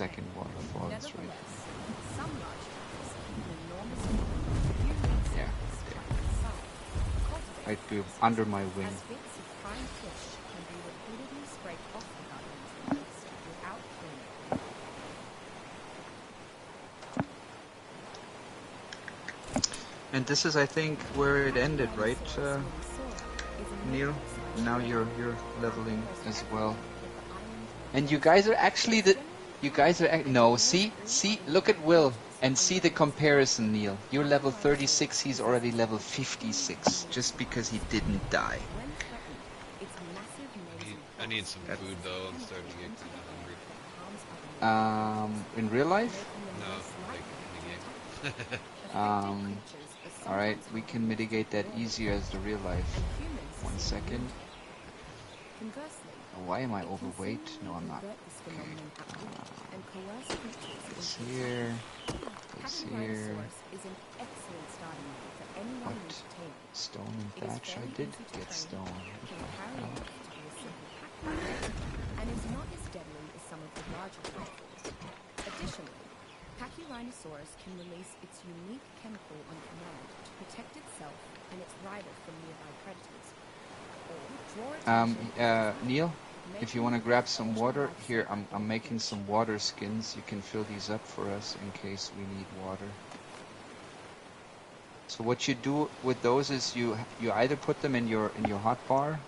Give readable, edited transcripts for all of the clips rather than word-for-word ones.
second waterfall. That's right. Nevertheless, some large trees, even enormous ones, a few meters Yeah, thickness there. by the sun, cultivate Right these under my wing. as bits of prime fish can be repeatedly scraped off the guardian's waist without killing it. And this is, I think, where it ended, right, Neil? Now you're leveling as well. And you guys are actually no, see, look at Will and see the comparison, Neil. You're level 36, he's already level 56, just because he didn't die. I need some food though. I'm starting to get kind of hungry. In real life? No, like in the game. Alright, we can mitigate that easier as the real life. 1 second. Oh, why am I overweight? No, I'm not. Okay. This here. This here. What? Stone and thatch? I did get stone. And is not as deadly as some of the larger predators. Additionally, Pachyrhinosaurus can release its unique chemical on command to protect itself and its rival from nearby predators. Or draw Neil, if you want to grab some water, here, I'm making some water skins. You can fill these up for us in case we need water. So what you do with those is you either put them in your hotbar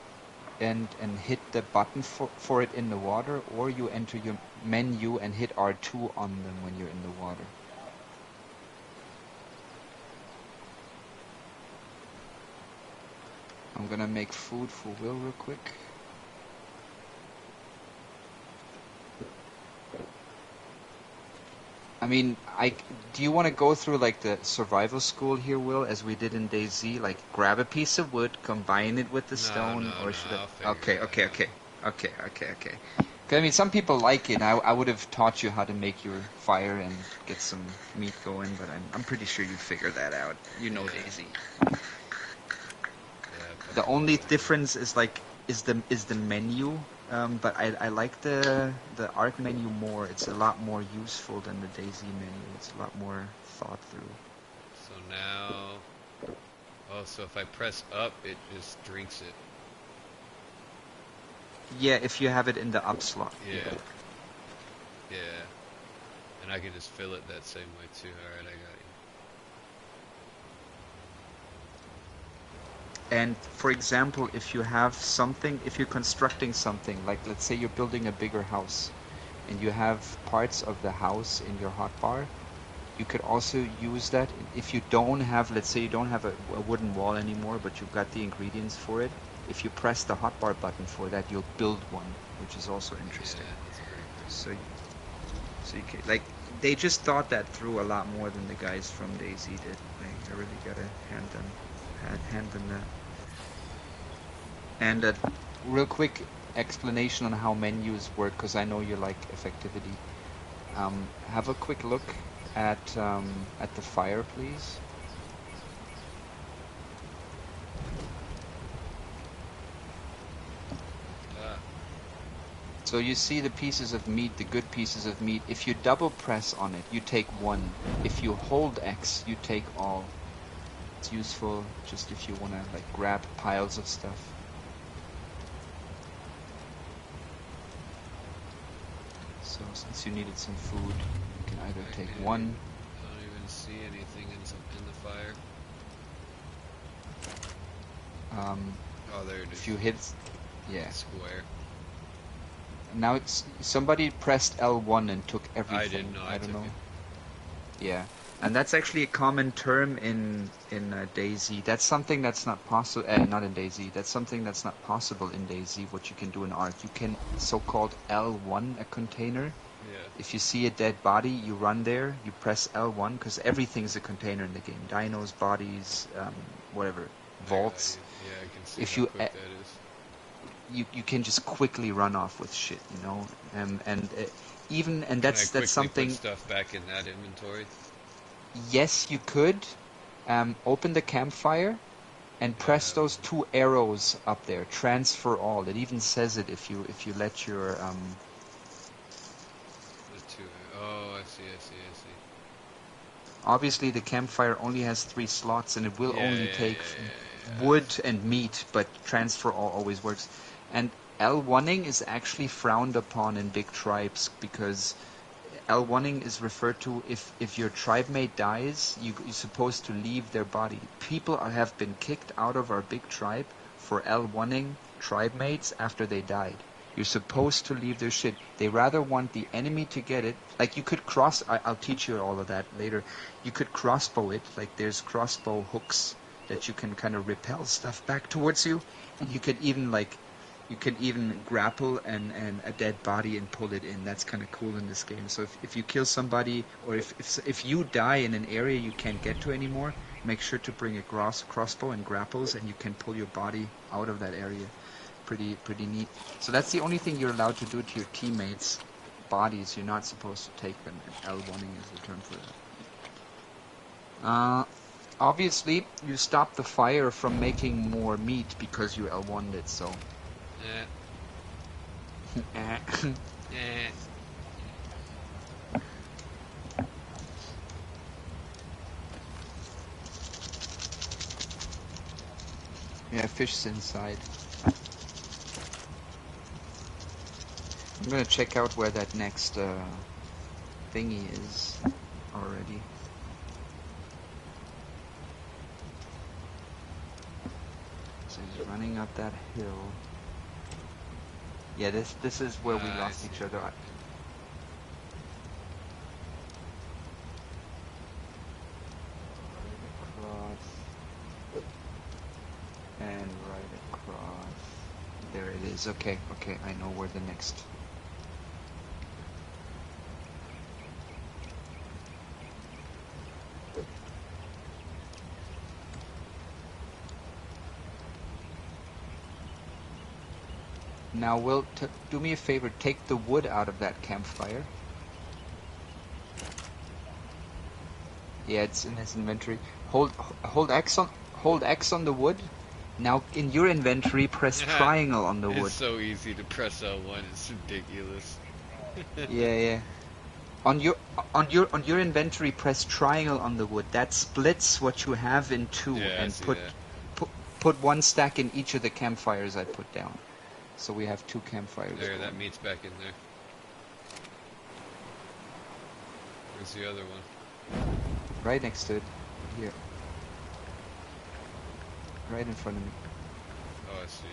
and hit the button for it in the water, or you enter your menu and hit R2 on them when you're in the water. I'm gonna make food for Will real quick. I mean, do you want to go through like the survival school here, Will, as we did in DayZ? Like, grab a piece of wood, combine it with the stone, or should I? Okay. I mean, some people like it. I would have taught you how to make your fire and get some meat going, but I'm pretty sure you figured that out. You know DayZ. The only difference is the menu. But I like the Ark menu more. It's a lot more useful than the DayZ menu. It's a lot more thought through. So now, so if I press up, it just drinks it. Yeah, if you have it in the up slot. Yeah. And I can just fill it that same way too. Alright, I got you. And for example, if you have something, if you're constructing something, like let's say you're building a bigger house and you have parts of the house in your hotbar, you could also use that. If you don't have, let's say you don't have a wooden wall anymore, but you've got the ingredients for it, if you press the hotbar button for that, you'll build one, which is also interesting. Yeah, so you can, like, they just thought that through a lot more than the guys from DayZ did. Like, I really gotta hand them that. And a real quick explanation on how menus work, because I know you like effectivity. Have a quick look at the fire, please. So you see the pieces of meat, the good pieces of meat. If you double press on it, you take one. If you hold X, you take all. It's useful just if you want to like grab piles of stuff. So since you needed some food, you can either take one. I don't even see anything in the fire. Oh, there it is. If you hit, yeah. Square. Now it's somebody pressed L1 and took everything. I didn't know. I don't took know. It. Yeah, and that's actually a common term in DayZ. That's something that's not possible. Not in DayZ. That's something that's not possible in DayZ. What you can do in Ark, you can so-called L1 a container. Yeah. If you see a dead body, you run there. You press L1 because everything's a container in the game. Dinos, bodies, whatever, vaults. Yeah, I can see if how you quick that is. You can just quickly run off with shit, you know, and that's something. Put stuff back in that inventory. Yes, you could. Open the campfire, and press those two arrows up there. Transfer all. It even says it if you let your 2. Oh, I see, I see, I see. Obviously, the campfire only has 3 slots, and it will Yeah, only yeah, take yeah, wood and meat, but transfer all always works. And L1ing is actually frowned upon in big tribes because L1ing is referred to if your tribe mate dies, you're supposed to leave their body. People have been kicked out of our big tribe for L1ing tribe mates after they died. You're supposed to leave their shit. They rather want the enemy to get it. Like you could I'll teach you all of that later. You could crossbow it. Like there's crossbow hooks that you can kind of repel stuff back towards you. And you can even grapple and a dead body and pull it in. That's kind of cool in this game. So if you kill somebody, or if you die in an area you can't get to anymore, make sure to bring a crossbow and grapples, and you can pull your body out of that area. Pretty neat. So that's the only thing you're allowed to do to your teammates' bodies. You're not supposed to take them. And L1ing is the term for that. Obviously, you stop the fire from making more meat because you L1'd it. So. yeah. Yeah. Yeah, fish's inside. I'm gonna check out where that next thingy is already. So he's running up that hill. Yeah, this is where we lost each other. And right across. There it is. Okay, I know where the next. Now, Will, do me a favor. Take the wood out of that campfire. Yeah, it's in his inventory. Hold X on the wood. Now, in your inventory, press triangle on the wood. It's so easy to press L1. It's ridiculous. Yeah. On your inventory, press triangle on the wood. That splits what you have in 2, and put 1 stack in each of the campfires I put down. So we have 2 campfires. There, that meat's back in there. Where's the other one? Right next to it. Here. Right in front of me. Oh, I see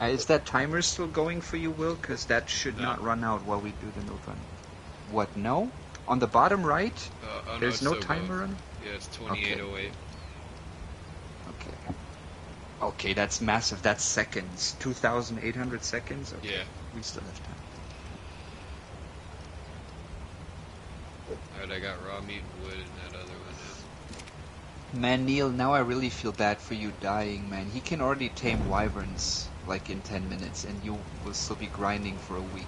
it. Is that timer still going for you, Will? Because that should not run out while we do the node run. What, no? On the bottom right? There's no timer running? Yeah, it's 2808. Okay, that's massive. That's seconds. 2,800 seconds? Okay. Yeah. We still have time. Alright, I got raw meat and wood and that other one. Man, Neil, now I really feel bad for you dying, man. He can already tame wyverns, like, in 10 minutes, and you will still be grinding for a week.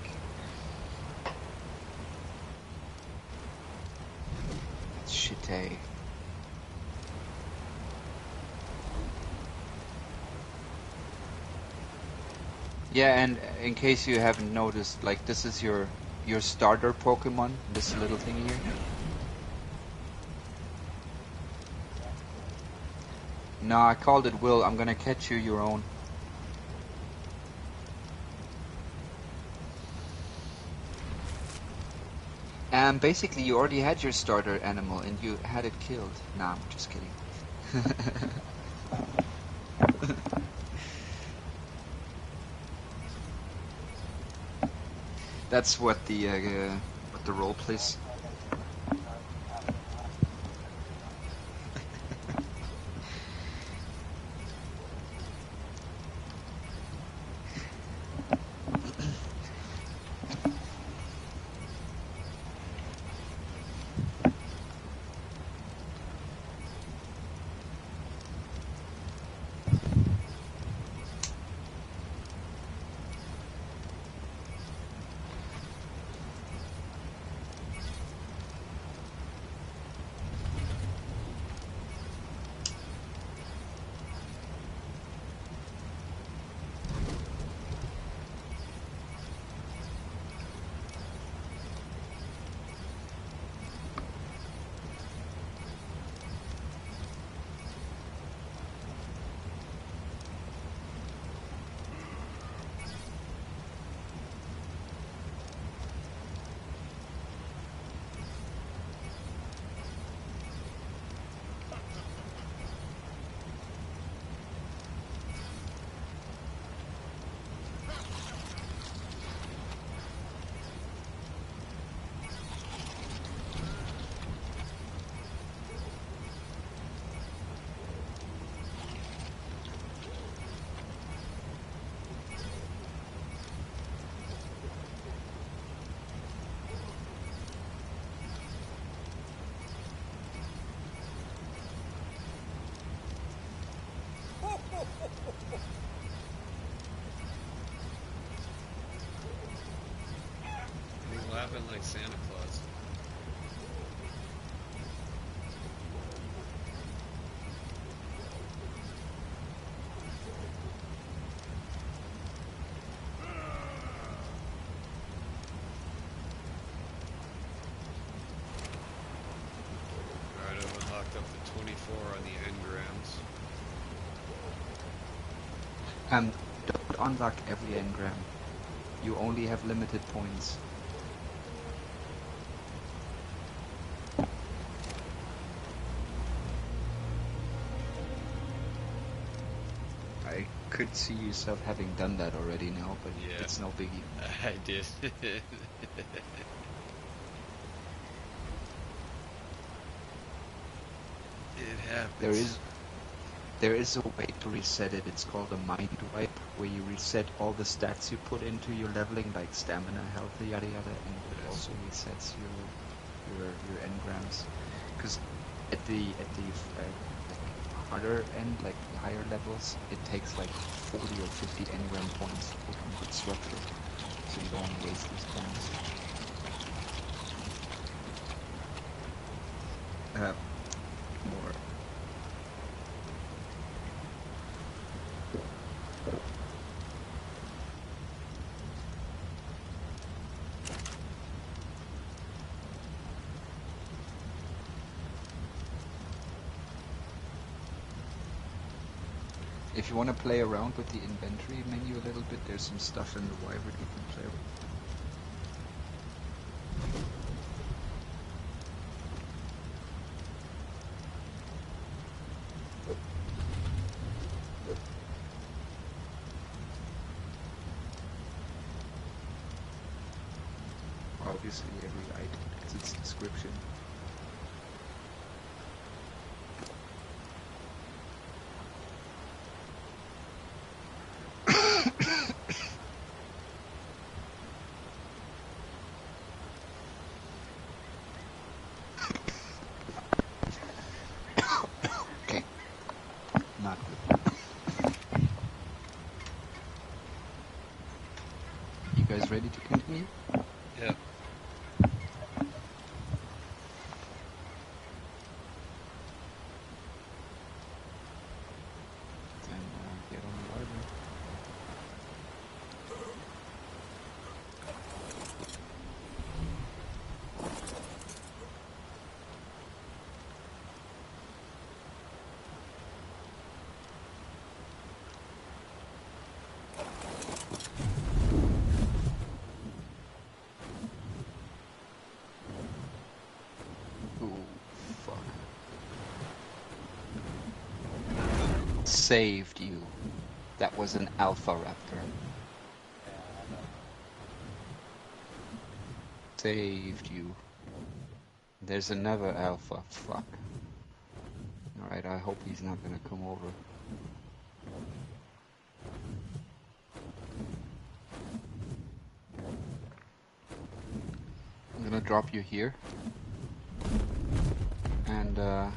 Shit, eh? Yeah, and in case you haven't noticed, like, this is your starter Pokemon, this little thing here. No, I called it Will. I'm gonna catch you your own. Basically, you already had your starter animal and you had it killed. Nah, I'm just kidding. That's what the role plays. happen like Santa Claus. Alright, I've unlocked up to 24 on the engrams. Don't unlock every engram. You only have limited points. I could see yourself having done that already now, but Yeah. it's no biggie. I did. It happens. There is a way to reset it. It's called a mind wipe, where you reset all the stats you put into your leveling, like stamina, health, yada yada, and it Yes. also resets your engrams. Because at the like harder end, like the higher levels, it takes like 40 or 50 engram points to put on good structure, so you don't want to waste these points. More. If you want to play around with the inventory menu a little bit, there's some stuff in the Wyvern you can play with. Obviously every item has its description. Okay, not good. You guys ready to continue? Yep. Then get on the Wyvern. Ooh, fuck. Saved you. That was an Alpha Raptor. Saved you. There's another Alpha. Fuck. Alright, I hope he's not gonna come over. I'm gonna drop you here. And I'm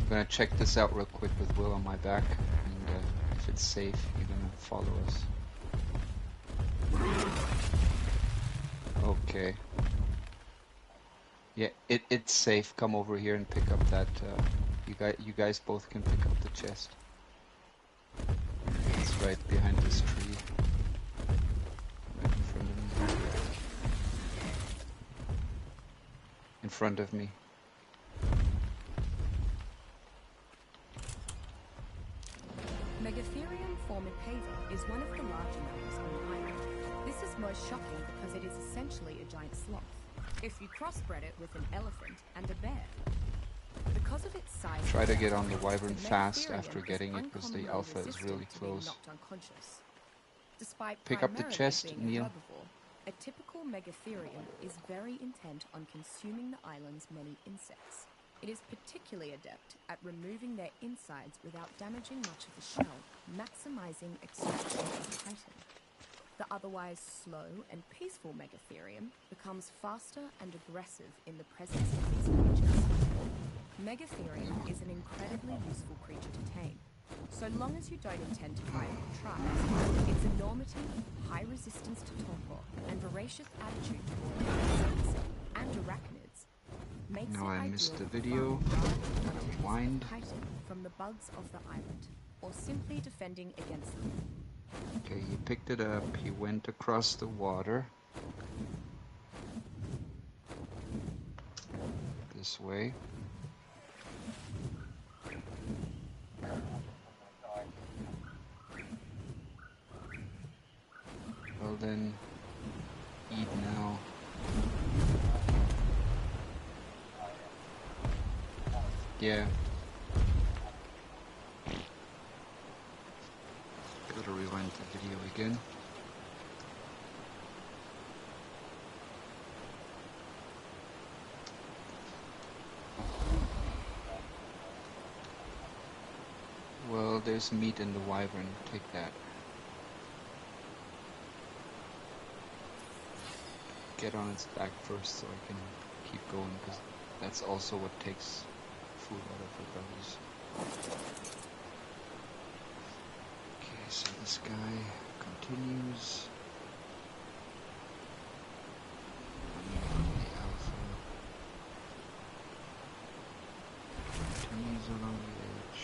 gonna check this out real quick with Will on my back. And if it's safe, you're gonna follow us. Okay. Yeah, it's safe. Come over here and pick up that. You guys both can pick up the chest. It's right behind this tree. Right in front of me. In front of me. Megatherium formipava is one of the larger mammals on the island. This is most shocking because it is essentially a giant sloth, if you crossbred it with an elephant and a bear. Because of its size, Try to get on the Wyvern the fast Megatherium after is getting it, because the uncommonly Alpha is resistant really to being close. knocked unconscious. Despite Pick up the primarily chest, being a Neil. herbivore, a typical Megatherium is very intent on consuming the island's many insects. It is particularly adept at removing their insides without damaging much of the shell, maximizing extraction of chitin. The otherwise slow and peaceful Megatherium becomes faster and aggressive in the presence of these creatures. Megatherium is an incredibly useful creature to tame. So long as you don't intend to fight tribes, its enormous deformity, high resistance to torpor, and voracious attitude toward insects and arachnids makes Now it I ideal missed the for video. farming Gotta large quantities rewind. of chitin from the bugs of the island, or simply defending against them. Okay, he picked it up. He went across the water. This way. Well then, eat now. Yeah. Gotta rewind the video again. Well, there's meat in the wyvern. Take that. Get on its back first so I can keep going, because that's also what takes food out of the bellies. Okay, so this guy continues. The alpha continues along the edge.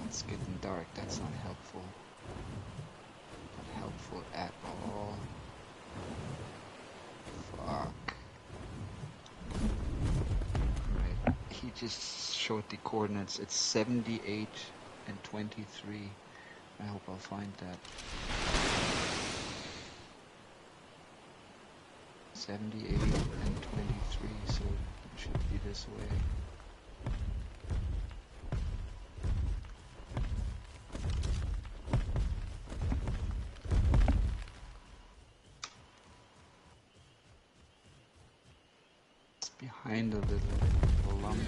It's getting dark, that's not helpful. Not helpful at all. Fuck. Right, he just showed the coordinates. It's 78 and 23. I hope I'll find that. 78 and 23, so it should be this way. Behind a little lump.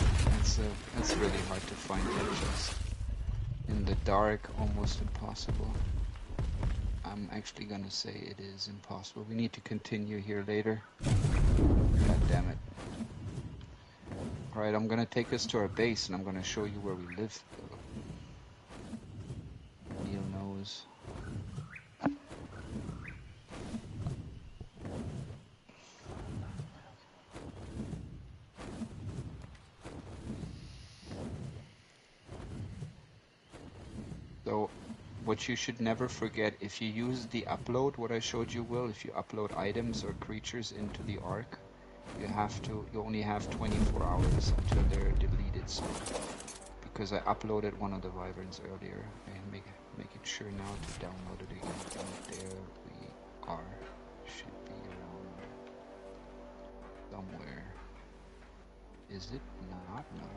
That's really hard to find edges. In the dark, almost impossible. I'm actually gonna say it is impossible. We need to continue here later. God damn it. Alright, I'm gonna take us to our base and I'm gonna show you where we live. Neil knows. So, what you should never forget, if you use the upload, what I showed you, Will, if you upload items or creatures into the Ark, you only have 24 hours until they're deleted. So, because I uploaded one of the wyverns earlier, and make it sure now to download it again. And there we are. Should be around somewhere. Is it not? No.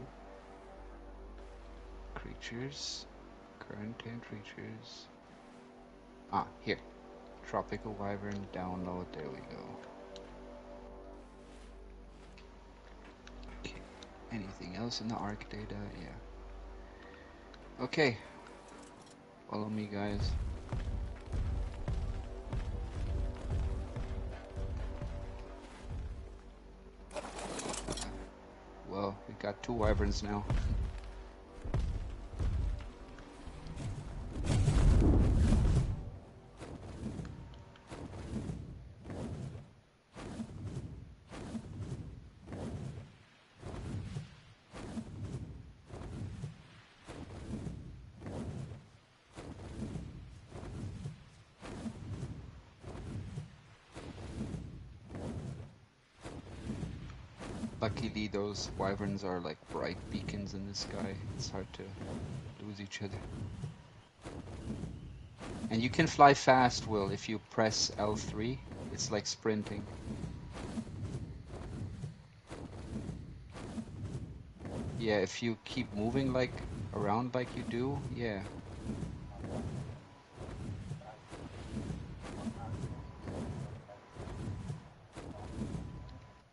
Creatures. Current 10 creatures. Ah, here. Tropical wyvern download. There we go. Okay. Anything else in the Ark data? Yeah. Okay. Follow me, guys. Well, we got 2 wyverns now. Luckily, those wyverns are like bright beacons in the sky. It's hard to lose each other. And you can fly fast, Will, if you press L3. It's like sprinting. Yeah, if you keep moving like around like you do, yeah.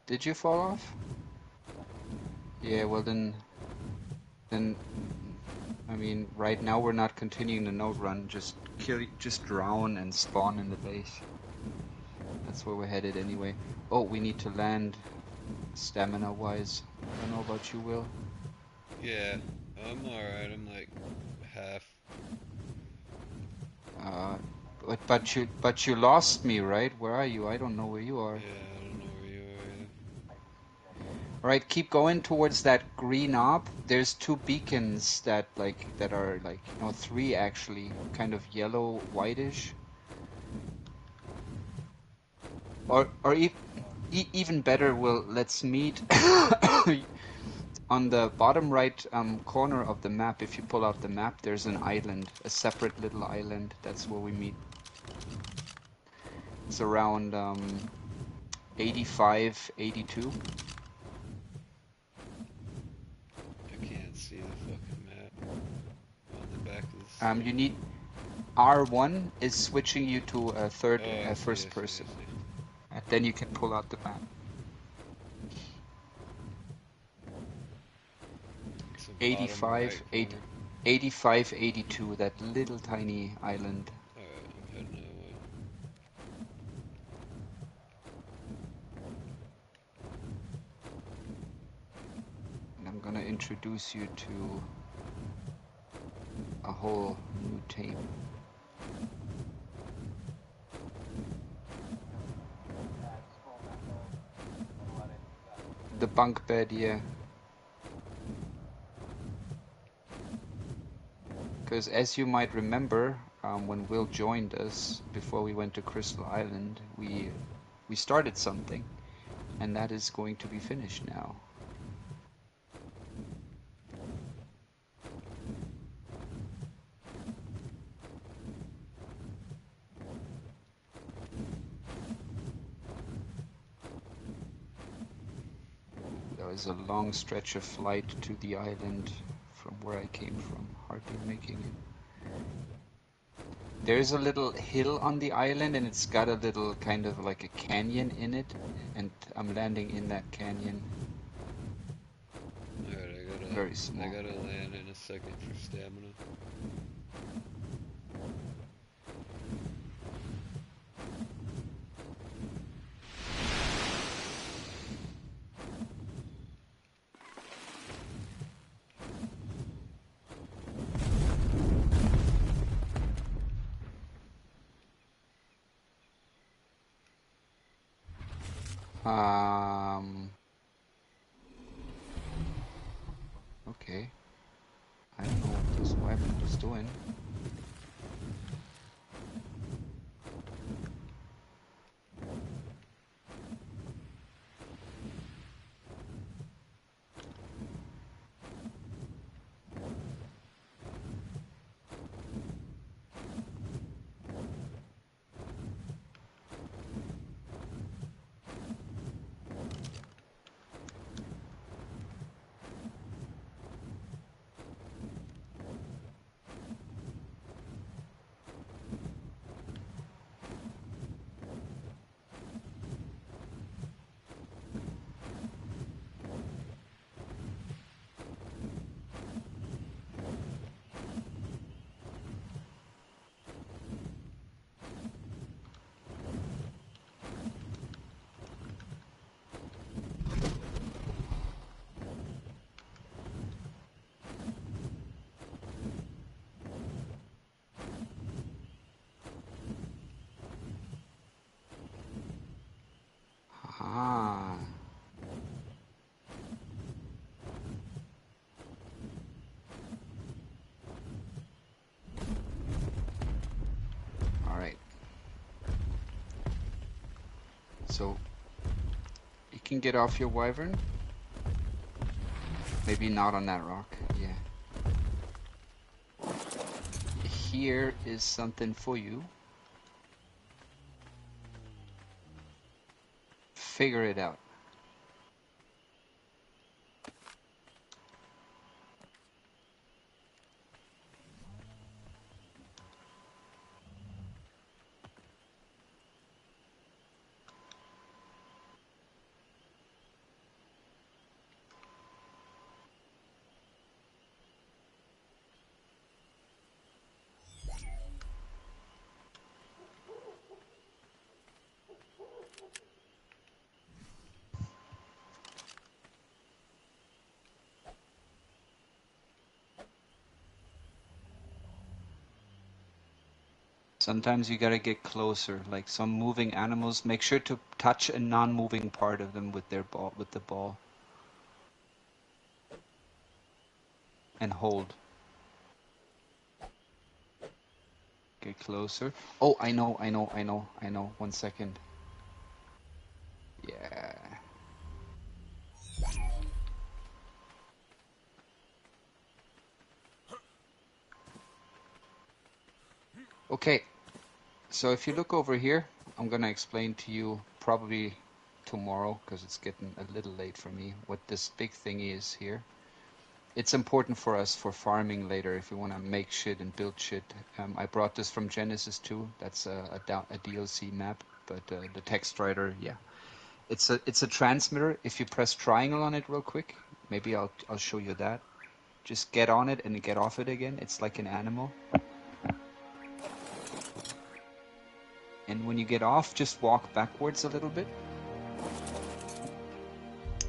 Did you fall off? Yeah, well then, I mean, right now we're not continuing the node run. Just drown and spawn in the base. That's where we're headed anyway. Oh, we need to land stamina-wise. I don't know about you, Will. Yeah, I'm alright. I'm like half. Uh, but you lost me, right? Where are you? I don't know where you are. Yeah, I don't know where you are either. All right, keep going towards that green op. There's two beacons that are like, no, three actually, kind of yellow whitish. Or even better, Will, let's meet on the bottom right corner of the map. If you pull out the map, there's an island, a separate little island. That's where we meet. It's around 85, 82. I can't see the fucking map on the back of this You thing. need R1 is switching you to a Oh, I see, first I see, I person, see. and then you can pull out the map. It's the bottom 85, right corner. 85, 82, that little tiny island. Alright, I'm heading that way. And I'm gonna introduce you to a whole new team. The bunk bed, yeah. Because as you might remember, when Will joined us before we went to Crystal Island, we started something, and that is going to be finished now. There was a long stretch of flight to the island from where I came from, hardly making it. There's a little hill on the island, and it's got a little kind of like a canyon in it, and I'm landing in that canyon. Alright, Very I small. gotta land in a second for stamina. Okay. I don't know what this weapon is doing. Ah. All right. So you can get off your wyvern. Maybe not on that rock. Yeah. Here is something for you. Figure it out. Sometimes you gotta get closer. Like some moving animals, make sure to touch a non-moving part of them with their ball, with the ball, and hold. Get closer. Oh, I know, I know, I know, I know. 1 second. Yeah. Okay. So if you look over here, I'm gonna explain to you probably tomorrow because it's getting a little late for me what this big thing is here. It's important for us for farming later if we want to make shit and build shit. I brought this from Genesis 2. That's a DLC map, but the text writer, yeah. It's a transmitter. If you press triangle on it real quick, maybe I'll show you that. Just get on it and get off it again. It's like an animal. And when you get off, just walk backwards a little bit.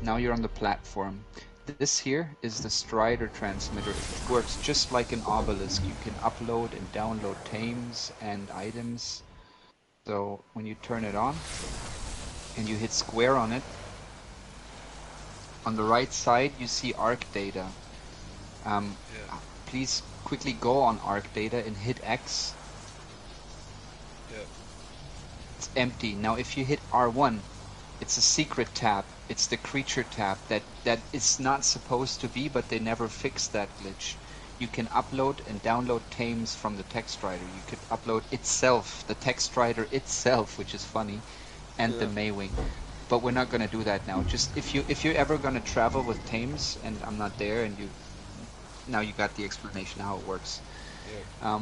Now you're on the platform. This here is the Strider transmitter. It works just like an obelisk. You can upload and download tames and items. So when you turn it on and you hit square on it, on the right side you see ARC data. Yeah. Please quickly go on ARC data and hit X. Yeah. It's empty. Now if you hit R1, it's a secret tab. It's the creature tab that is not supposed to be, but they never fixed that glitch. You can upload and download tames from the text writer. You could upload itself, the text writer itself, which is funny, and the Maywing. But we're not going to do that now. Just if you're ever going to travel with tames, and I'm not there, and now you got the explanation how it works. Yeah.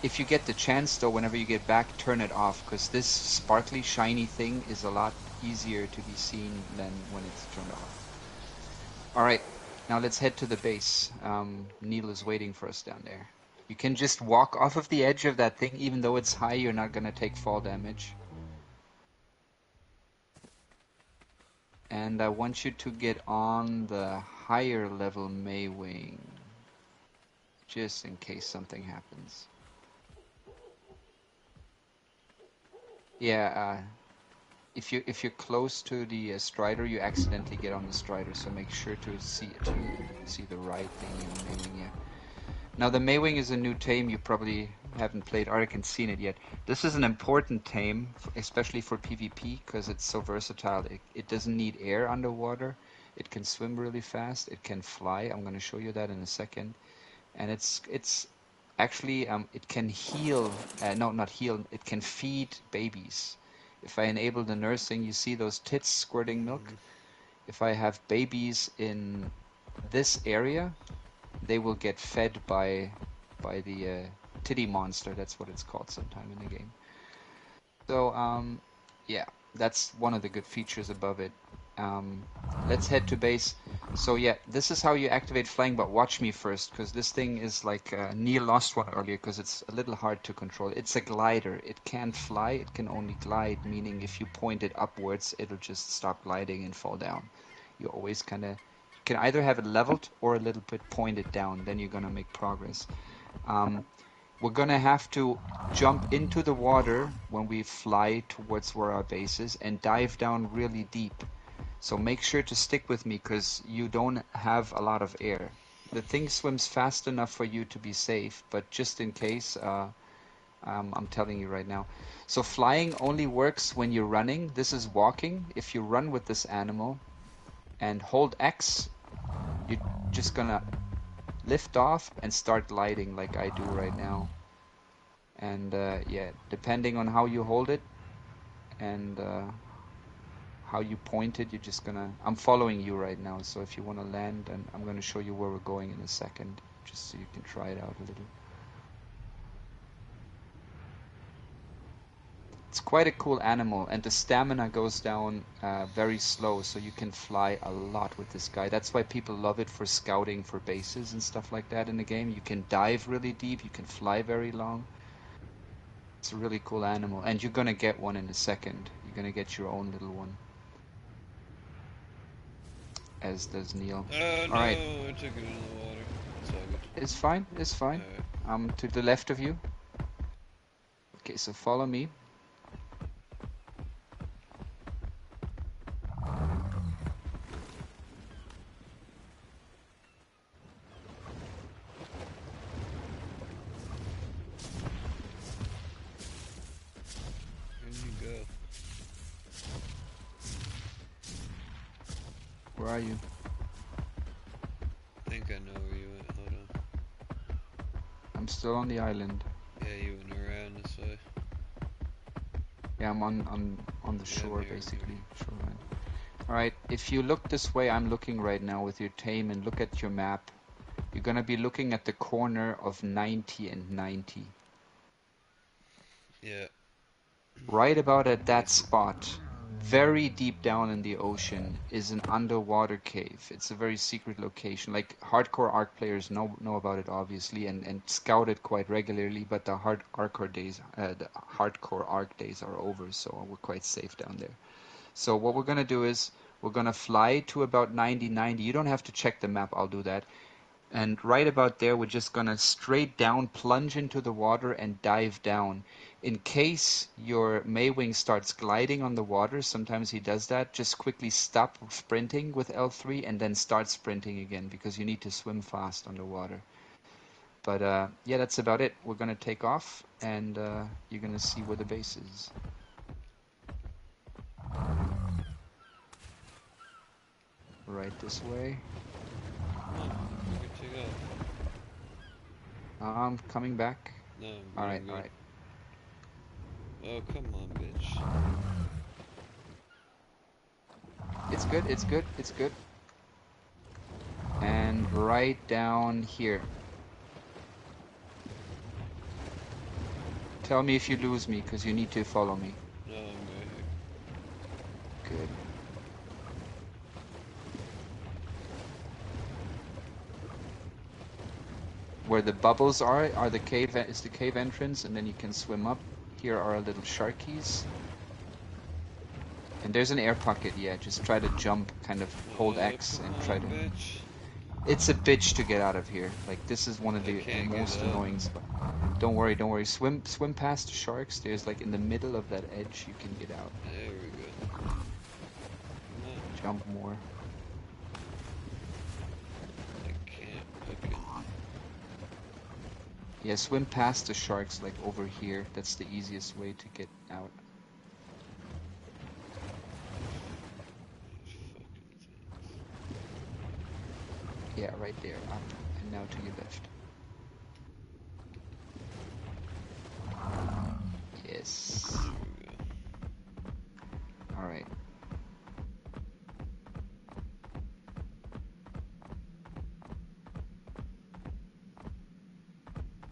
If you get the chance though, whenever you get back, turn it off, because this sparkly shiny thing is a lot easier to be seen than when it's turned off. Alright, now let's head to the base. Neil is waiting for us down there. You can just walk off of the edge of that thing, even though it's high, you're not going to take fall damage. And I want you to get on the higher level Maywing, just in case something happens. Yeah, if you're close to the Strider, you accidentally get on the Strider, so make sure to see the right thing in Maywing. Yeah. Now the Maywing is a new tame. You probably haven't played Ark and seen it yet. This is an important tame, especially for PvP, because it's so versatile. It doesn't need air underwater. It can swim really fast. It can fly. I'm going to show you that in a second. And it's actually it can heal. No, not heal. It can feed babies. If I enable the nursing, you see those tits squirting milk? If I have babies in this area, they will get fed by the titty monster. That's what it's called sometime in the game. So yeah, that's one of the good features above it. Let's head to base. So yeah, this is how you activate flying, but watch me first, because this thing is like Neil lost one earlier because it's a little hard to control. It's a glider. It can't fly, it can only glide, meaning if you point it upwards, it'll just stop gliding and fall down. You always kind of, you can either have it leveled or a little bit pointed down, then you're going to make progress. We're going to have to jump into the water when we fly towards where our base is and dive down really deep. So make sure to stick with me, because you don't have a lot of air. The thing swims fast enough for you to be safe, but just in case, I'm telling you right now. So flying only works when you're running. This is walking. If you run with this animal and hold X, you're just gonna lift off and start gliding like I do right now. And yeah, depending on how you hold it and how you point it, you're just gonna, I'm following you right now, so if you want to land, and I'm gonna show you where we're going in a second, just so you can try it out a little. It's quite a cool animal, and the stamina goes down very slow, so you can fly a lot with this guy. That's why people love it for scouting for bases and stuff like that in the game. You can dive really deep, you can fly very long. It's a really cool animal, and you're gonna get one in a second. You're gonna get your own little one. As does Neil. Oh no, Alright. I took it in the water. It's all good. It's fine, it's fine. Alright. To the left of you. Okay, so follow me. Where'd you go? Where are you? I think I know where you went. Hold on. I'm still on the island. Yeah, you went around this way. Yeah, I'm on the Yeah, I'm shore, here, I'm basically. Shoreline. Alright, if you look this way, I'm looking right now with your tame, and look at your map. You're gonna be looking at the corner of 90 and 90. Yeah. Right about at that spot, very deep down in the ocean, is an underwater cave. It's a very secret location. Like, hardcore Ark players know about it, obviously, and scout it quite regularly, but the hardcore Ark days are over, so we're quite safe down there. So what we're gonna do is we're gonna fly to about 90. You don't have to check the map, I'll do that. And right about there, we're just gonna straight down, plunge into the water and dive down. In case your Maywing starts gliding on the water, sometimes he does that, just quickly stop sprinting with L3 and then start sprinting again, because you need to swim fast underwater. But yeah, that's about it. We're gonna take off, and you're gonna see where the base is. Right this way. We can take off. I'm coming back. No, I'm Alright, good. alright. Oh, come on, bitch. It's good, it's good, it's good. And right down here. Tell me if you lose me, because you need to follow me. No, I'm right here. Good. Where the bubbles are the cave, is the cave entrance, and then you can swim up. Here are our little sharkies. And there's an air pocket, yeah, just try to jump, kind of hold X Come and on, try to... bitch. It's a bitch to get out of here. Like, this is one of I the can't get most up. annoying spots. Don't worry, don't worry. Swim past the sharks. There's, like, in the middle of that edge, you can get out. There we go. Come on. Jump more. I can't. Okay. Yeah, swim past the sharks, like, over here. That's the easiest way to get out. Yeah, right there, up, and now to your left. Yes. There we go. Alright.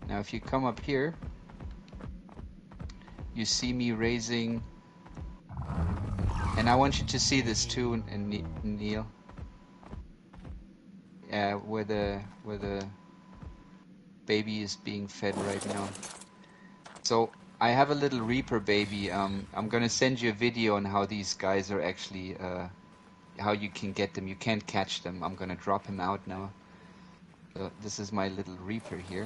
Now if you come up here, you see me raising, and I want you to see this too, and Neil. Where the baby is being fed right now. So I have a little Reaper baby. I'm gonna send you a video on how these guys are actually, how you can get them. You can't catch them. I'm gonna drop him out now. So this is my little Reaper here,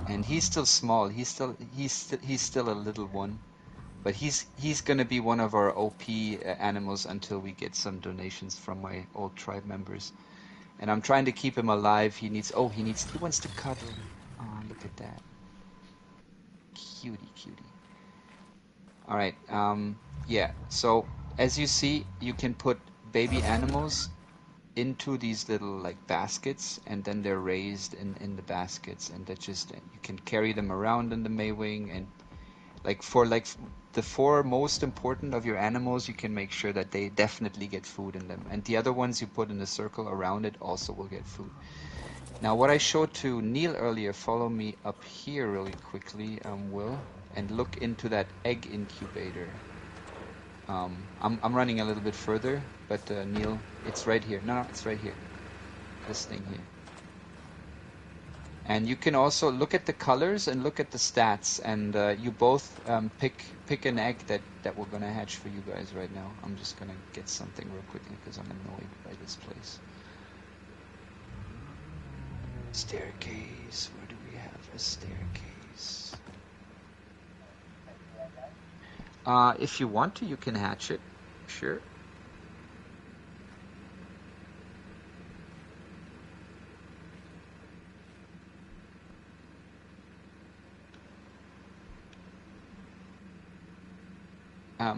and he's still small. He's still a little one, but he's gonna be one of our OP animals until we get some donations from my old tribe members. And I'm trying to keep him alive. He wants to cuddle. Oh, look at that. Cutie, cutie. Alright, yeah, so as you see, you can put baby animals into these little like baskets, and then they're raised in the baskets, and that just, you can carry them around in the Maywing, and for the 4 most important of your animals, you can make sure that they definitely get food in them, and the other ones you put in a circle around it also will get food. Now what I showed to Neil earlier, follow me up here really quickly, Will, and look into that egg incubator. I'm running a little bit further, but Neil, it's right here. No, it's right here. This thing here. And you can also look at the colors and look at the stats, and you both pick an egg that we're gonna hatch for you guys right now. I'm just gonna get something real quickly because I'm annoyed by this place. Staircase. Where do we have a staircase? Nice. If you want to, you can hatch it. Sure.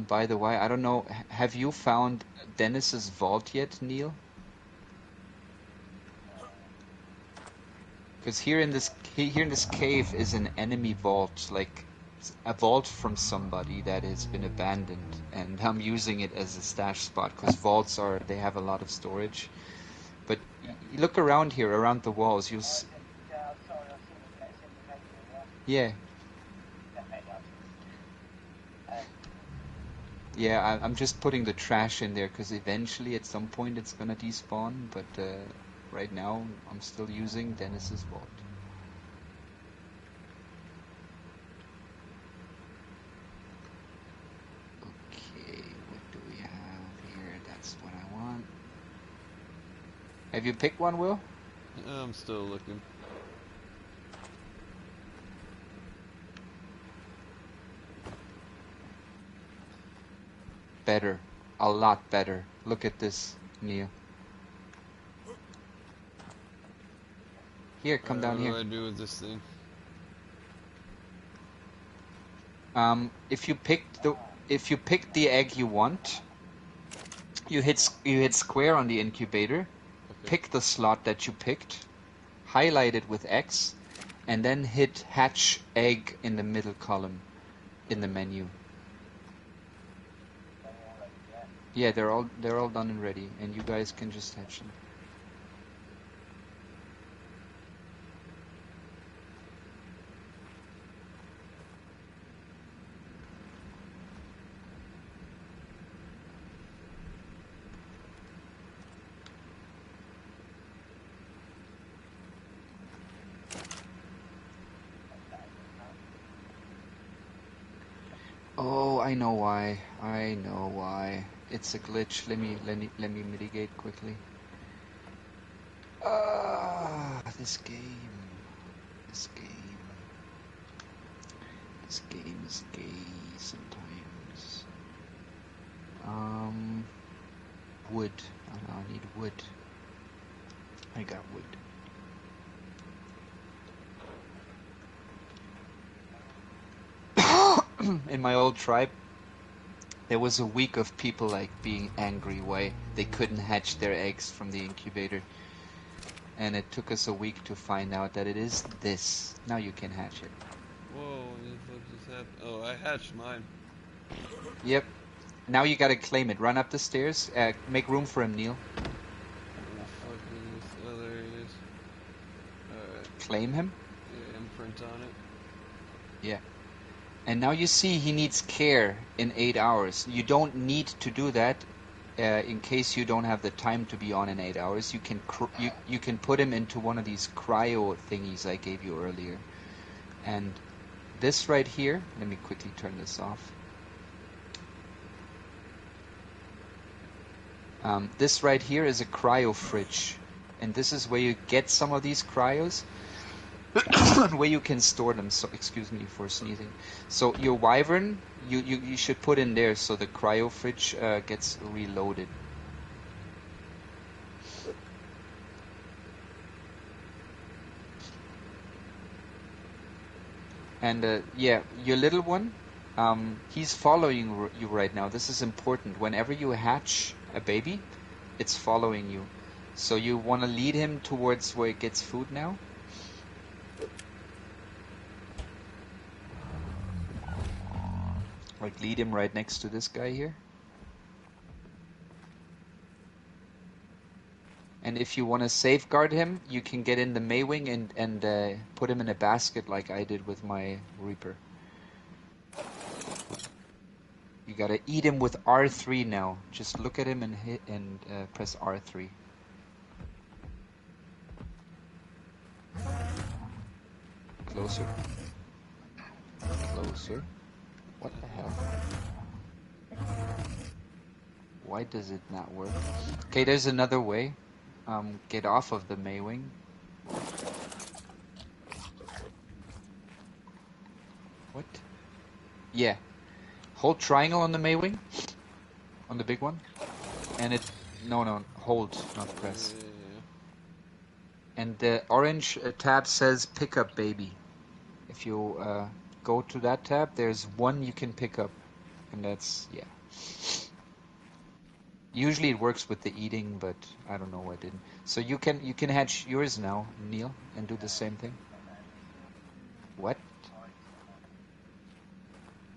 By the way, I don't know, have you found Dennis's vault yet, Neil? Because here in this cave is an enemy vault, like a vault from somebody that has been abandoned, and I'm using it as a stash spot because vaults they have a lot of storage. But look around here, around the walls, yeah. Yeah, I'm just putting the trash in there because eventually at some point it's gonna despawn, but right now I'm still using Dennis's vault. Okay, what do we have here? That's what I want. Have you picked one, Will? I'm still looking. Better. A lot better. Look at this, Neil. Here, come down here. What do I do with this thing? If you pick the egg you want, you hit square on the incubator, Okay. pick the slot that you picked, highlight it with X, and then hit hatch egg in the middle column in the menu. Yeah, they're all done and ready, and you guys can just hatch them. Oh, I know why. I know why. It's a glitch. Let me mitigate quickly. This game. This game is gay sometimes. Wood. I need wood. I got wood. In my old tribe, there was a week of people like being angry why they couldn't hatch their eggs from the incubator. And it took us a week to find out that it is this. Now you can hatch it. Whoa, what just happened? Oh, I hatched mine. Yep. Now you gotta claim it. Run up the stairs. Make room for him, Neil. Oh, there he is. Alright. Claim him. Yeah, imprint on it. Yeah. And now you see he needs care in 8 hours. You don't need to do that in case you don't have the time to be on in 8 hours. You can you can put him into one of these cryo thingies I gave you earlier. And this right here, let me quickly turn this off. This right here is a cryo fridge. And this is where you get some of these cryos. Where you can store them. So excuse me for sneezing. So your wyvern you should put in there so the cryo fridge gets reloaded. And yeah, your little one, he's following you right now. This is important. Whenever you hatch a baby, it's following you. So you want to lead him towards where it gets food now. Like lead him right next to this guy here. And if you want to safeguard him, you can get in the Maywing and put him in a basket like I did with my Reaper. You gotta eat him with R3 now. Just look at him and hit and press R3. Closer. Closer. What the hell? Why does it not work? Okay, there's another way. Get off of the Maywing. Yeah. Hold triangle on the Maywing, on the big one, and it. No, hold, not press. Yeah. And the orange tab says pick up baby. If you go to that tab, there's one you can pick up, and that's yeah. Usually it works with the eating, but I don't know why it didn't. So you can hatch yours now, Neil, and do the same thing. What?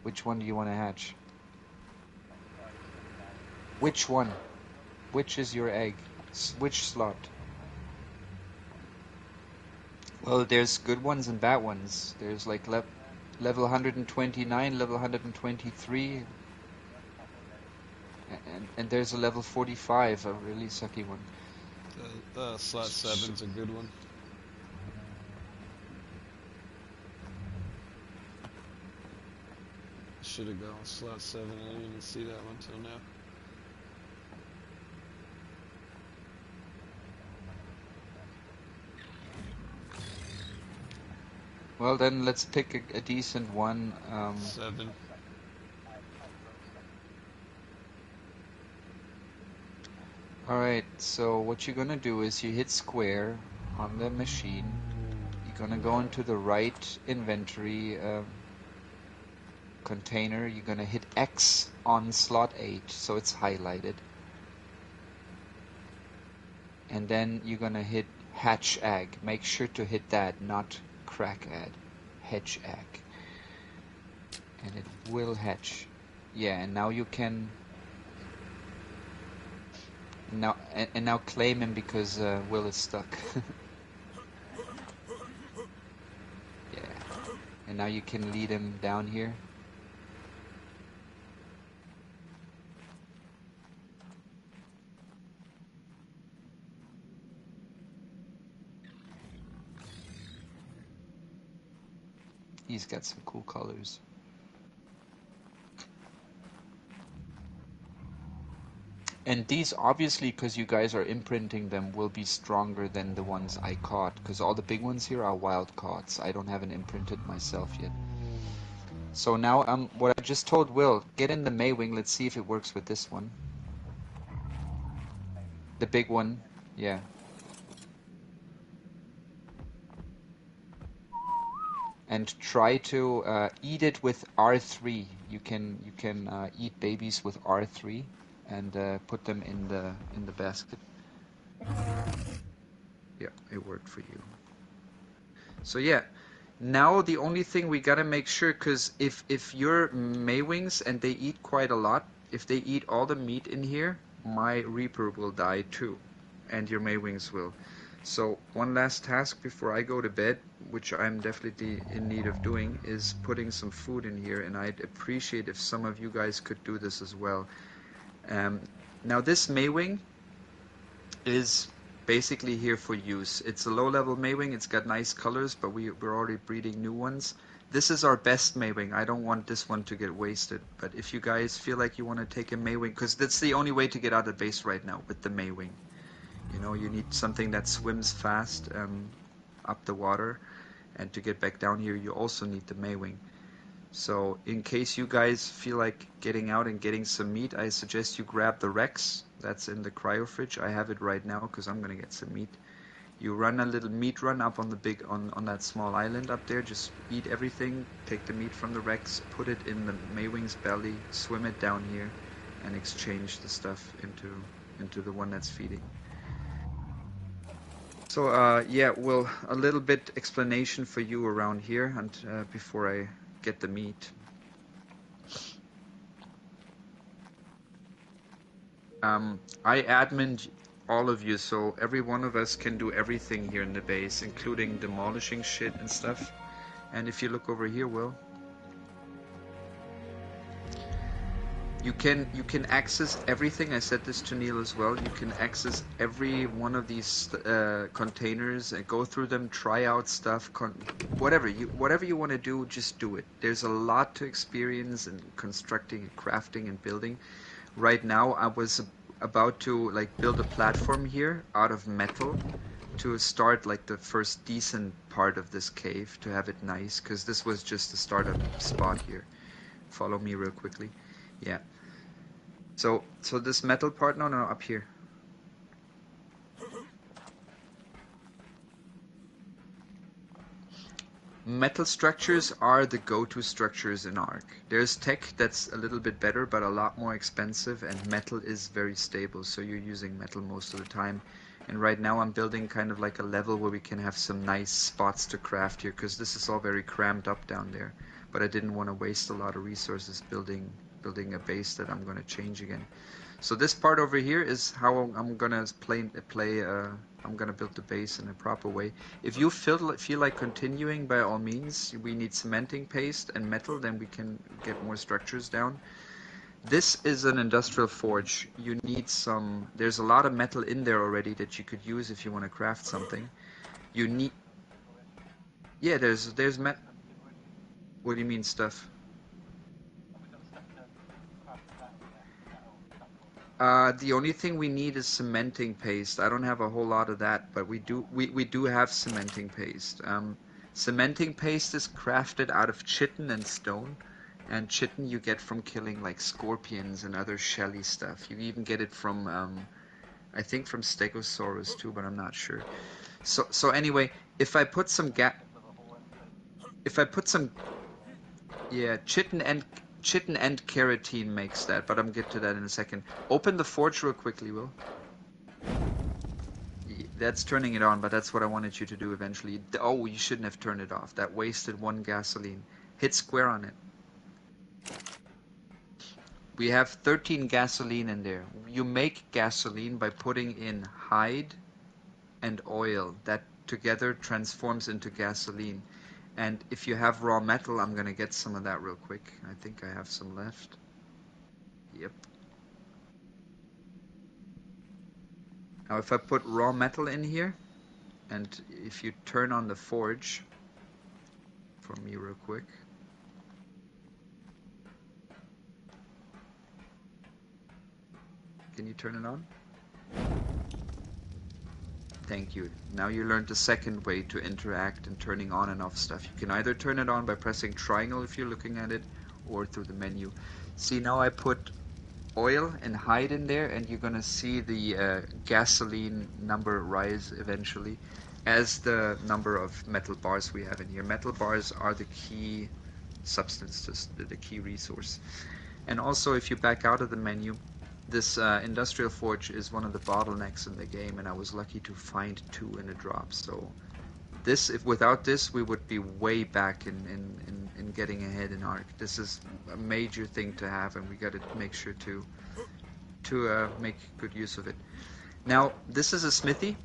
Which one do you want to hatch? Which one? Which is your egg? Which slot? Well, there's good ones and bad ones. There's like level 129, level 123, and there's a level 45, a really sucky one. The slot 7's a good one. Should have gone with slot 7. I didn't even see that one till now. Well, then let's pick a decent one. 7. Alright, so what you're gonna do is you hit square on the machine. You're gonna go into the right inventory container. You're gonna hit X on slot 8, so it's highlighted. And then you're gonna hit hatch egg. Make sure to hit that, not crack egg. Hatch egg. And it will hatch. Yeah, and now you can now and now claim him because Will is stuck. Yeah. And now you can lead him down here. He's got some cool colors. And these, obviously, because you guys are imprinting them, will be stronger than the ones I caught. Because all the big ones here are wild caughts. I don't have an imprinted myself yet. So now, what I just told Will, get in the Maywing. Let's see if it works with this one. The big one, yeah. And try to eat it with R3. You can eat babies with R3 and put them in the basket. Yeah, it worked for you. So yeah, now the only thing we gotta make sure, because if you're Maywings and they eat quite a lot, if they eat all the meat in here, my Reaper will die too, and your Maywings will. So one last task before I go to bed, which I'm definitely in need of doing, is putting some food in here, and I'd appreciate if some of you guys could do this as well. Now this Maywing is basically here for use. It's a low-level Maywing. It's got nice colors, but we're already breeding new ones. This is our best Maywing. I don't want this one to get wasted. But if you guys feel like you want to take a Maywing, because that's the only way to get out of base right now with the Maywing. You know, you need something that swims fast up the water, and to get back down here, you also need the Maywing. So in case you guys feel like getting out and getting some meat, I suggest you grab the Rex. That's in the cryo fridge. I have it right now because I'm gonna get some meat. You run a little meat run up on the big on that small island up there. Just eat everything. Take the meat from the Rex, put it in the Maywing's belly, swim it down here, and exchange the stuff into the one that's feeding. So yeah, well, a little bit explanation for you around here, and before I get the meat. I admin all of you, so every one of us can do everything here in the base, including demolishing shit and stuff. And if you look over here, Will, you can access everything. I said this to Neil as well. You can access every one of these containers and go through them, try out stuff, whatever you want to do, just do it. There's a lot to experience in constructing, crafting, and building. Right now, I was about to like build a platform here out of metal to start like the first decent part of this cave to have it nice, because this was just the startup spot here. follow me real quickly. Yeah. So this metal part, no, up here. Metal structures are the go-to structures in Ark. There's tech that's a little bit better, but a lot more expensive, and metal is very stable, so you're using metal most of the time. And right now I'm building kind of like a level where we can have some nice spots to craft here, because this is all very crammed up down there. But I didn't want to waste a lot of resources building a base that I'm going to change again. So this part over here is how I'm gonna I'm gonna build the base in a proper way. If you feel like continuing, by all means, we need cementing paste and metal, then we can get more structures down. This is an industrial forge. You need some. There's a lot of metal in there already that you could use if you want to craft something. You need. Yeah, there's met. What do you mean stuff? The only thing we need is cementing paste. I don't have a whole lot of that, but we do have cementing paste. Cementing paste is crafted out of chitin and stone, and chitin you get from killing like scorpions and other shelly stuff. You even get it from I think from Stegosaurus too, but I'm not sure. So anyway, if I put some yeah, chitin and keratin makes that, but I'm get to that in a second. Open the forge real quickly, Will. That's turning it on, but that's what I wanted you to do eventually. Oh, you shouldn't have turned it off. That wasted one gasoline. Hit square on it. We have 13 gasoline in there. You make gasoline by putting in hide and oil. That together transforms into gasoline. And if you have raw metal, I'm gonna get some of that real quick. I think I have some left. Yep. Now if I put raw metal in here, and if you turn on the forge for me real quick. Can you turn it on? Thank you. Now you learned the second way to interact and turning on and off stuff. You can either turn it on by pressing triangle if you're looking at it, or through the menu. See, now I put oil and hide in there, and you're gonna see the gasoline number rise eventually as the number of metal bars we have in here. Metal bars are the key substance, the key resource. And also, if you back out of the menu, this industrial forge is one of the bottlenecks in the game, and I was lucky to find 2 in a drop. So this, if without this, we would be way back in getting ahead in Ark. This is a major thing to have, and we got to make sure to make good use of it. Now, this is a smithy.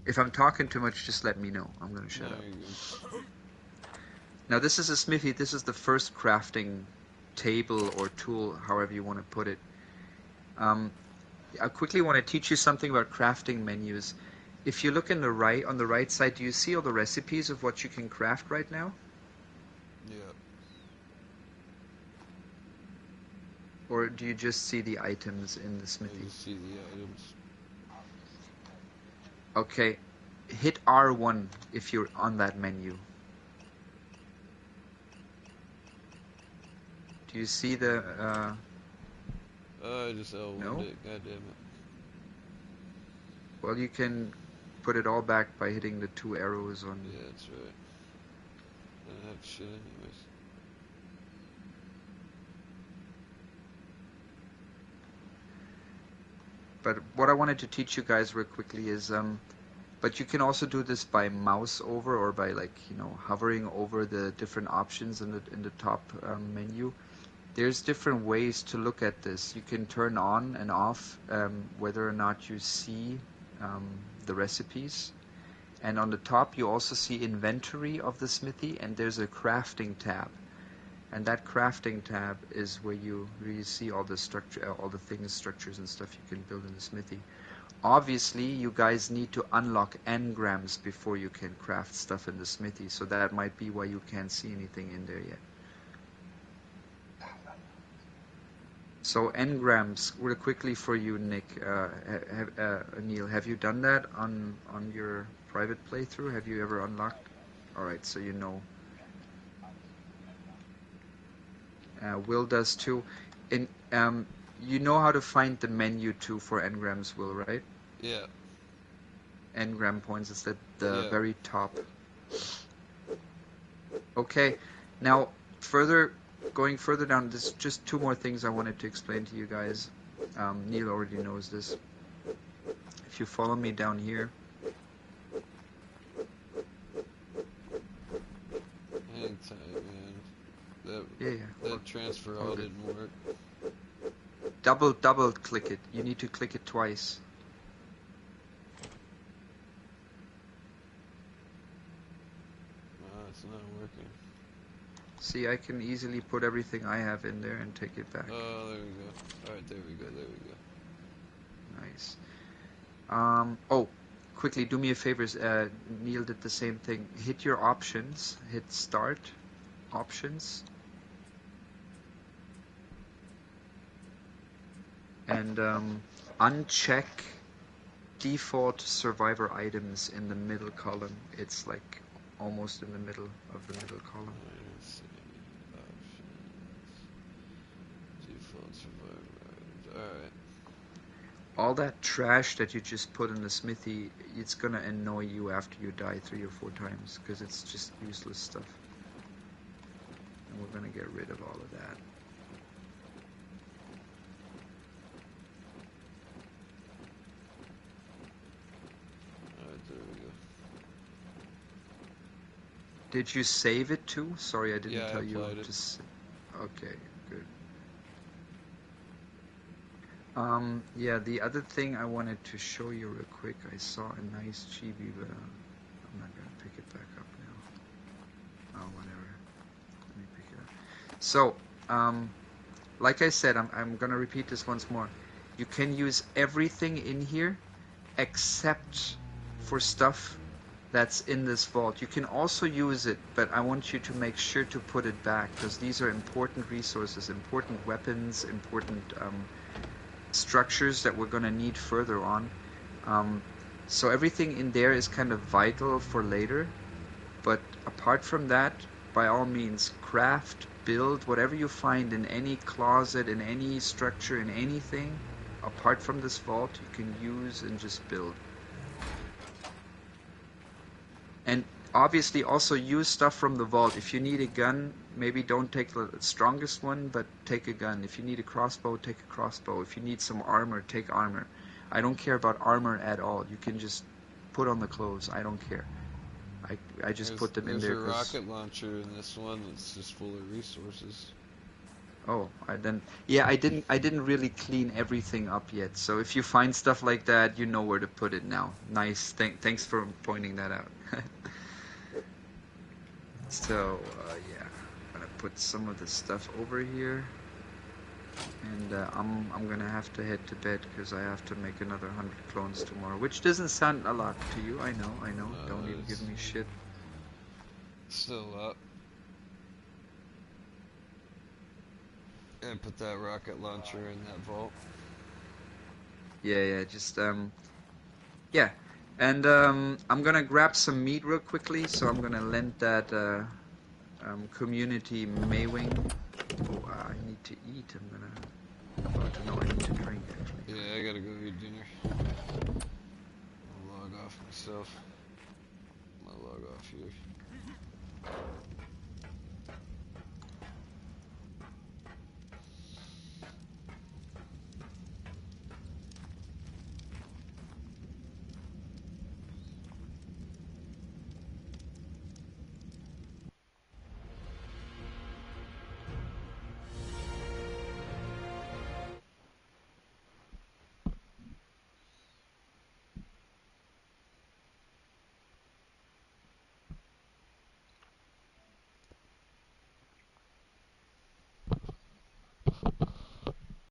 If I'm talking too much, just let me know. I'm going to shut up. Now, this is a smithy. This is the first crafting table or tool, however you want to put it. I quickly want to teach you something about crafting menus. If you look on the right side, do you see all the recipes of what you can craft right now? Yeah. Or do you just see the items in the smithy? I just see the items. Okay, hit R1 if you're on that menu. Do you see the... I just L1'd No? it, god damn it. Well, you can put it all back by hitting the 2 arrows on... Yeah, that's right. I don't have shit anyways. But what I wanted to teach you guys real quickly is, but you can also do this by mouse over or by hovering over the different options in the top menu. There's different ways to look at this. You can turn on and off whether or not you see the recipes. And on the top you also see inventory of the smithy, and there's a crafting tab. And that crafting tab is where you really see all the structure, all the things, structures and stuff you can build in the smithy. Obviously, you guys need to unlock engrams before you can craft stuff in the smithy, so that might be why you can't see anything in there yet. So engrams, real quickly for you, Nick, Neil, have you done that on your private playthrough? Have you ever unlocked? All right, so you know. Will does too. And you know how to find the menu too for engrams, Will, right? Yeah. Engram points is at the Yeah. very top. Okay, now going further down, there's just two more things I wanted to explain to you guys. Neil already knows this. If you follow me down here, Hang tight, man. yeah, That transfer all didn't work. double click it. You need to click it twice. It's not working. See, I can easily put everything I have in there and take it back. Oh, there we go. Alright, there we go. Nice. Oh, quickly, do me a favor. Neil did the same thing. Hit your options. Hit start. Options. And uncheck default survivor items in the middle column. It's like almost in the middle of the middle column. Let's see. Options. Default survivor. Alright. All that trash that you just put in the smithy, it's gonna annoy you after you die 3 or 4 times because it's just useless stuff. And we're gonna get rid of all of that. Alright, there we go. Did you save it too? Sorry, I didn't Yeah, tell I you. applied it. Okay, good. Yeah, the other thing I wanted to show you real quick, I saw a nice chibi, but I'm not gonna pick it back up now. Oh, whatever. Let me pick it up. So, like I said, I'm gonna repeat this once more. You can use everything in here except for stuff that's in this vault. You can also use it, but I want you to make sure to put it back because these are important resources, important weapons, important structures that we're going to need further on. So everything in there is kind of vital for later, but apart from that, by all means, craft, build, whatever you find in any closet, in any structure, in anything, apart from this vault, you can use and just build. And obviously also use stuff from the vault. If you need a gun, maybe don't take the strongest one, but take a gun. If you need a crossbow, take a crossbow. If you need some armor, take armor. I don't care about armor at all. You can just put on the clothes. I don't care. I just put them in there. There's a rocket launcher in this one that's just full of resources. Oh, I didn't really clean everything up yet. So if you find stuff like that, you know where to put it now. Nice. Thanks for pointing that out. So yeah, I'm gonna put some of the stuff over here, and I'm gonna have to head to bed because I have to make another 100 clones tomorrow, which doesn't sound a lot to you. I know. Don't even give me shit. Still up. And put that rocket launcher in that vault. Yeah, just yeah. And I'm gonna grab some meat real quickly, so I'm gonna lend that community Maywing. Oh, I need to eat. I need to drink actually. Yeah, I gotta go eat dinner. I'll log off myself. I'll log off here.